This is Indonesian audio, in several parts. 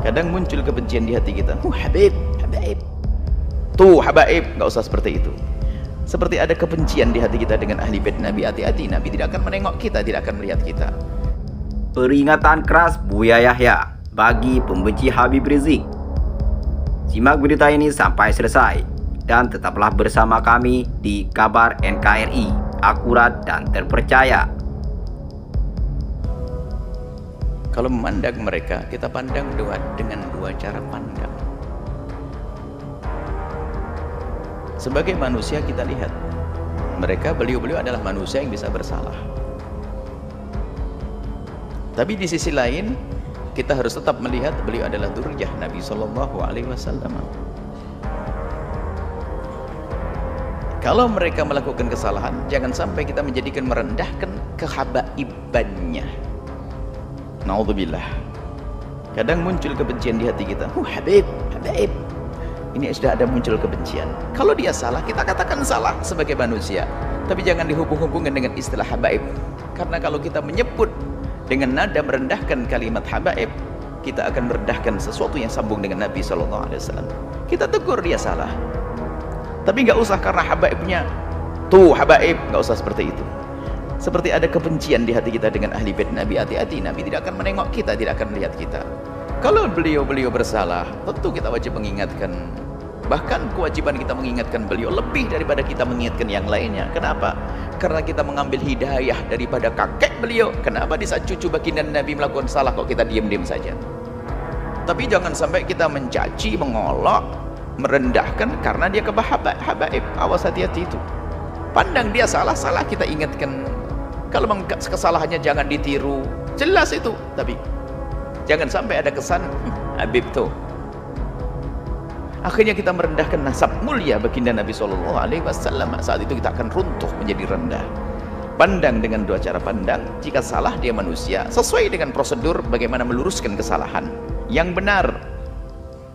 Kadang muncul kebencian di hati kita. Habib, Habib. Tuh Habaib, nggak usah seperti itu. Seperti ada kebencian di hati kita dengan ahli bait Nabi, hati-hati, Nabi tidak akan menengok kita, tidak akan melihat kita. Peringatan keras Buya Yahya bagi pembenci Habib Rizik. Simak berita ini sampai selesai dan tetaplah bersama kami di Kabar NKRI, akurat dan terpercaya. Kalau memandang mereka, kita pandang dengan dua cara pandang. Sebagai manusia kita lihat, mereka beliau-beliau adalah manusia yang bisa bersalah. Tapi di sisi lain, kita harus tetap melihat beliau adalah dzurriyyah Nabi Shallallahu Alaihi Wasallam. Kalau mereka melakukan kesalahan, jangan sampai kita menjadikan merendahkan kehabaibannya. Naudzubillah. Kadang muncul kebencian di hati kita. Habib, Habib. Ini sudah ada muncul kebencian. Kalau dia salah, kita katakan salah sebagai manusia. Tapi jangan dihubung-hubungkan dengan istilah habaib. Karena kalau kita menyebut dengan nada merendahkan kalimat habaib, kita akan merendahkan sesuatu yang sambung dengan Nabi SAW. Kita tegur dia salah. Tapi nggak usah karena habaibnya. Tuh habaib, nggak usah seperti itu. Seperti ada kebencian di hati kita dengan ahli bait Nabi, hati-hati, Nabi tidak akan menengok kita, tidak akan melihat kita. Kalau beliau-beliau bersalah, tentu kita wajib mengingatkan. Bahkan kewajiban kita mengingatkan beliau lebih daripada kita mengingatkan yang lainnya. Kenapa? Karena kita mengambil hidayah daripada kakek beliau. Kenapa di saat cucu baginda Nabi melakukan salah kok kita diam-diam saja? Tapi jangan sampai kita mencaci, mengolok, merendahkan karena dia habaib. Awas, hati-hati itu. Pandang dia salah-salah, kita ingatkan. Kalau kesalahannya jangan ditiru, jelas itu. Tapi jangan sampai ada kesan Habib tuh. Akhirnya kita merendahkan nasab mulia baginda Nabi Shallallahu Alaihi Wasallam. Saat itu kita akan runtuh menjadi rendah. Pandang dengan dua cara pandang. Jika salah dia manusia, sesuai dengan prosedur bagaimana meluruskan kesalahan yang benar.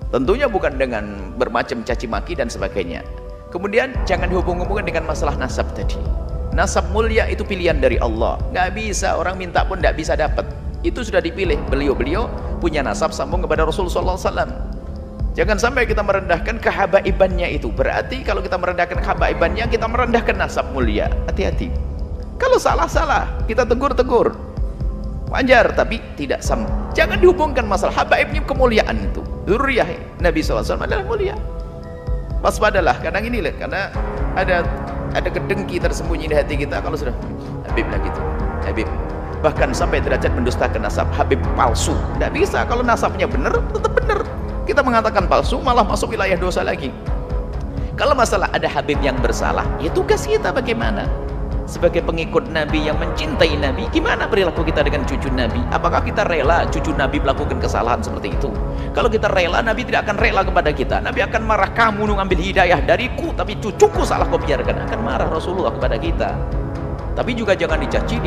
Tentunya bukan dengan bermacam caci maki dan sebagainya. Kemudian jangan dihubung-hubungkan dengan masalah nasab tadi. Nasab mulia itu pilihan dari Allah. Nggak bisa orang minta pun nggak bisa dapat. Itu sudah dipilih. Beliau-beliau punya nasab sambung kepada Rasulullah SAW. Jangan sampai kita merendahkan kehabaibannya itu. Berarti kalau kita merendahkan kehabaibannya, kita merendahkan nasab mulia. Hati-hati. Kalau salah-salah, kita tegur-tegur. Wajar, tapi tidak sama. Jangan dihubungkan masalah habaibnya kemuliaan itu. Dzurriyyah Nabi SAW adalah mulia. Waspadalah. Kadang inilah, karena ada kedengki tersembunyi di hati kita. Kalau sudah Habib lah gitu, Habib. Bahkan sampai derajat mendustakan nasab, Habib palsu. Tidak bisa. Kalau nasabnya benar, tetap benar. Kita mengatakan palsu, malah masuk wilayah dosa lagi. Kalau masalah ada Habib yang bersalah, ya tugas kita bagaimana? Sebagai pengikut Nabi yang mencintai Nabi, gimana perilaku kita dengan cucu Nabi? Apakah kita rela cucu Nabi melakukan kesalahan seperti itu? Kalau kita rela, Nabi tidak akan rela kepada kita. Nabi akan marah, kamu ngambil hidayah dariku, tapi cucuku salah kau biarkan. Akan marah Rasulullah kepada kita. Tapi juga jangan dicaci,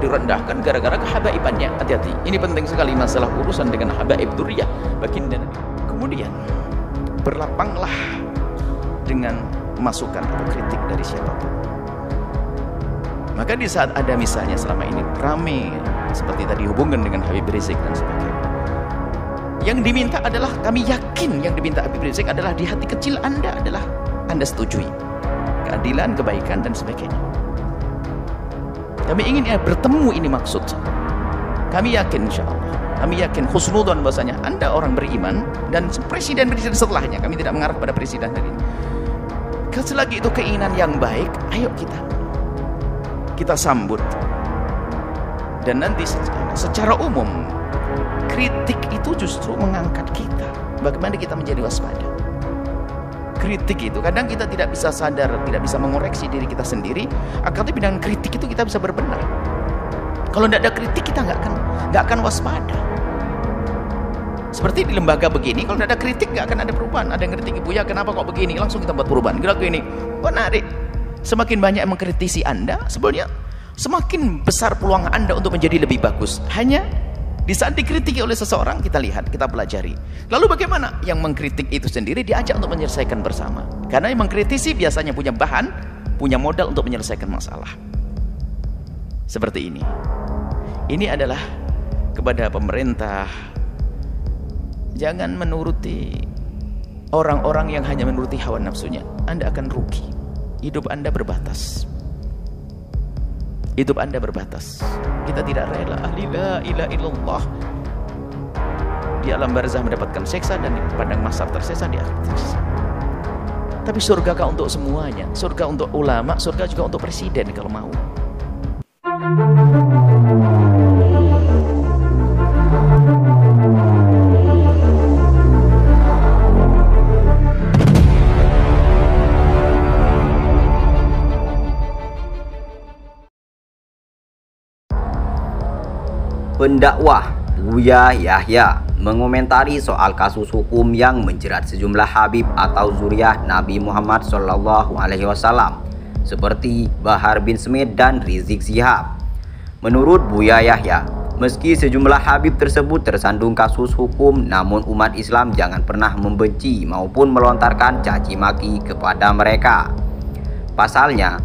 direndahkan gara-gara kehabaibannya. Hati-hati. Ini penting sekali masalah urusan dengan habaib dzurriyyah baginda Nabi. Kemudian berlapanglah dengan masukan atau kritik dari siapapun. Maka di saat ada misalnya selama ini rame seperti tadi hubungan dengan Habib Rizik dan sebagainya, yang diminta adalah, kami yakin yang diminta Habib Rizik adalah di hati kecil Anda adalah Anda setujui keadilan, kebaikan dan sebagainya. Kami ingin bertemu, ini maksud. Kami yakin insya Allah, kami yakin husnudzon bahasanya Anda orang beriman dan presiden setelahnya. Kami tidak mengarah pada presiden hari ini. Selagi itu keinginan yang baik, ayo kita sambut. Dan nanti secara umum kritik itu justru mengangkat kita. Bagaimana kita menjadi waspada. Kritik itu kadang kita tidak bisa sadar, tidak bisa mengoreksi diri kita sendiri. Akan tapi dengan kritik itu kita bisa berbenah. Kalau tidak ada kritik kita nggak akan waspada. Seperti di lembaga begini, kalau tidak ada kritik nggak akan ada perubahan. Ada yang kritik, Ibu ya kenapa kok begini, langsung kita buat perubahan. Gerak ini, menarik. Semakin banyak yang mengkritisi Anda, sebenarnya semakin besar peluang Anda untuk menjadi lebih bagus. Hanya di saat dikritiki oleh seseorang, kita lihat, kita pelajari. Lalu bagaimana? Yang mengkritik itu sendiri diajak untuk menyelesaikan bersama. Karena yang mengkritisi biasanya punya bahan, punya modal untuk menyelesaikan masalah. Seperti ini. Ini adalah kepada pemerintah, Jangan menuruti orang-orang yang hanya menuruti hawa nafsunya. Anda akan rugi. Hidup Anda berbatas. Hidup Anda berbatas. Kita tidak rela ahli la ilaha illallah di alam barzah mendapatkan seksa dan di padang mahsyar tersesa di akhirat tersesa. Tapi surga kah untuk semuanya? Surga untuk ulama, surga juga untuk presiden kalau mau. Pendakwah Buya Yahya mengomentari soal kasus hukum yang menjerat sejumlah Habib atau zuriyah Nabi Muhammad SAW seperti Bahar bin Smith dan Rizik Syihab. Menurut Buya Yahya, meski sejumlah Habib tersebut tersandung kasus hukum, namun umat Islam jangan pernah membenci maupun melontarkan caci maki kepada mereka. Pasalnya,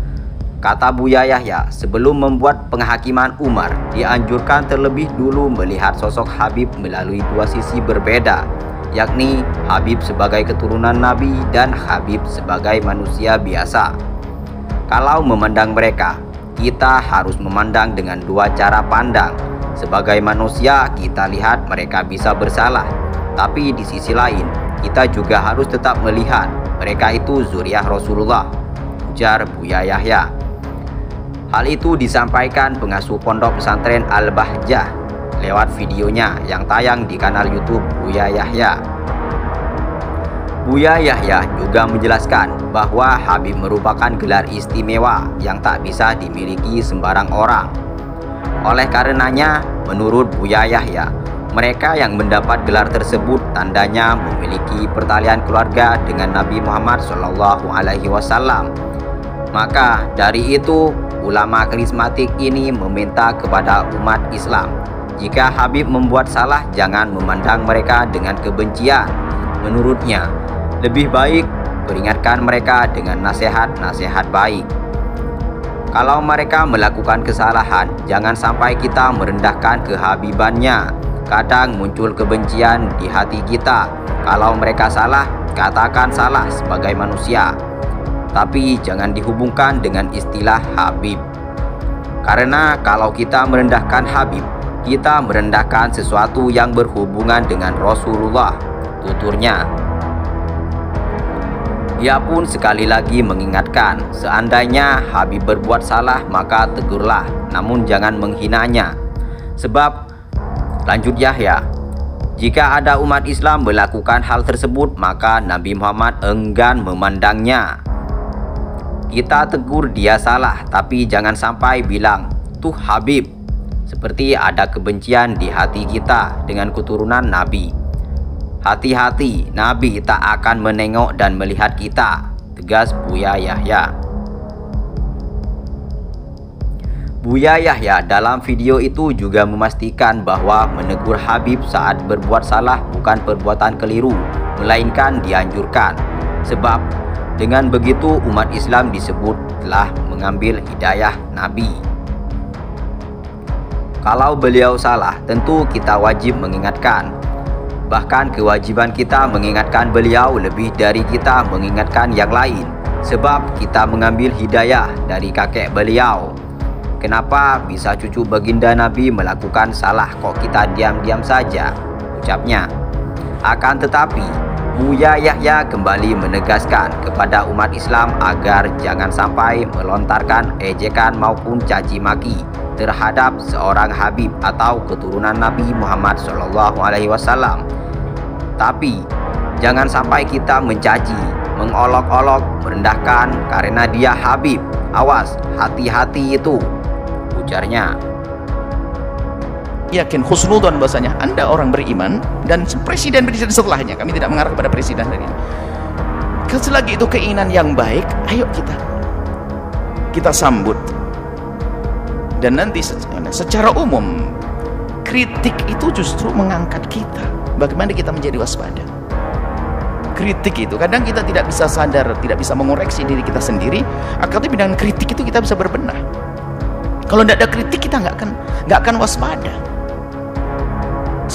kata Buya Yahya, sebelum membuat penghakiman Umar, dianjurkan terlebih dulu melihat sosok Habib melalui dua sisi berbeda, yakni Habib sebagai keturunan Nabi dan Habib sebagai manusia biasa. Kalau memandang mereka, kita harus memandang dengan dua cara pandang. Sebagai manusia, kita lihat mereka bisa bersalah, tapi di sisi lain, kita juga harus tetap melihat mereka itu zuriyah Rasulullah, ujar Buya Yahya. Hal itu disampaikan pengasuh pondok pesantren Al-Bahjah lewat videonya yang tayang di kanal YouTube Buya Yahya. Buya Yahya juga menjelaskan bahwa Habib merupakan gelar istimewa yang tak bisa dimiliki sembarang orang. Oleh karenanya, menurut Buya Yahya, mereka yang mendapat gelar tersebut tandanya memiliki pertalian keluarga dengan Nabi Muhammad SAW. Maka dari itu, ulama karismatik ini meminta kepada umat Islam, jika Habib membuat salah, jangan memandang mereka dengan kebencian. Menurutnya, lebih baik peringatkan mereka dengan nasihat-nasihat baik. Kalau mereka melakukan kesalahan, jangan sampai kita merendahkan kehabibannya. Kadang muncul kebencian di hati kita. Kalau mereka salah, katakan salah sebagai manusia, tapi jangan dihubungkan dengan istilah Habib. Karena kalau kita merendahkan Habib, kita merendahkan sesuatu yang berhubungan dengan Rasulullah, tuturnya. Ia pun sekali lagi mengingatkan, seandainya Habib berbuat salah maka tegurlah, namun jangan menghinanya. Sebab, lanjut Yahya, jika ada umat Islam melakukan hal tersebut, maka Nabi Muhammad enggan memandangnya. Kita tegur dia salah, tapi jangan sampai bilang, tuh Habib, seperti ada kebencian di hati kita dengan keturunan Nabi. Hati-hati, Nabi tak akan menengok dan melihat kita, tegas Buya Yahya. Buya Yahya dalam video itu juga memastikan bahwa menegur Habib saat berbuat salah bukan perbuatan keliru, melainkan dianjurkan. Sebab dengan begitu umat Islam disebut telah mengambil hidayah Nabi. Kalau beliau salah, tentu kita wajib mengingatkan. Bahkan kewajiban kita mengingatkan beliau lebih dari kita mengingatkan yang lain. Sebab kita mengambil hidayah dari kakek beliau. Kenapa bisa cucu baginda Nabi melakukan salah kok kita diam-diam saja, ucapnya. Akan tetapi, Buya Yahya kembali menegaskan kepada umat Islam agar jangan sampai melontarkan ejekan maupun caci maki terhadap seorang Habib atau keturunan Nabi Muhammad SAW. Tapi jangan sampai kita mencaci, mengolok-olok, merendahkan karena dia Habib. Awas, hati-hati itu, ujarnya. Yakin husnudzon bahasanya Anda orang beriman dan presiden setelahnya. Kami tidak mengarah kepada presiden hari ini. Selagi itu keinginan yang baik, ayo kita sambut. Dan nanti secara umum kritik itu justru mengangkat kita. Bagaimana kita menjadi waspada. Kritik itu kadang kita tidak bisa sadar, tidak bisa mengoreksi diri kita sendiri. Akan tetapi dengan kritik itu kita bisa berbenah. Kalau tidak ada kritik kita nggak akan waspada.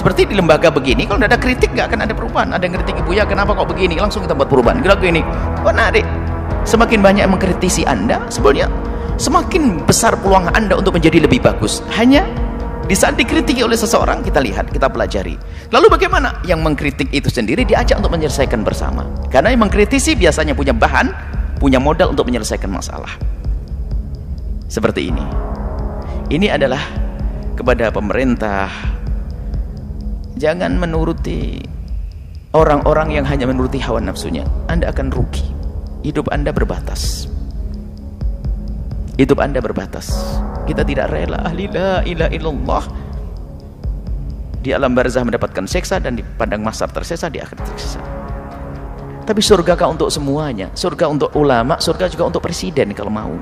Seperti di lembaga begini, kalau tidak ada kritik nggak akan ada perubahan. Ada yang kritik Buya, kenapa kok begini, langsung kita buat perubahan. Kita gini, menarik. Semakin banyak yang mengkritisi Anda, sebenarnya semakin besar peluang Anda untuk menjadi lebih bagus. Hanya di saat dikritiki oleh seseorang, kita lihat, kita pelajari. Lalu bagaimana? Yang mengkritik itu sendiri diajak untuk menyelesaikan bersama. Karena yang mengkritisi biasanya punya bahan, punya modal untuk menyelesaikan masalah. Seperti ini. Ini adalah kepada pemerintah. Jangan menuruti orang-orang yang hanya menuruti hawa nafsunya. Anda akan rugi. Hidup Anda berbatas. Hidup Anda berbatas. Kita tidak rela ahli la ilaha illallah di alam barzah mendapatkan seksa, dan di padang mahsyar tersiksa, di akhir tersiksa. Tapi surga kah untuk semuanya? Surga untuk ulama, surga juga untuk presiden kalau mau.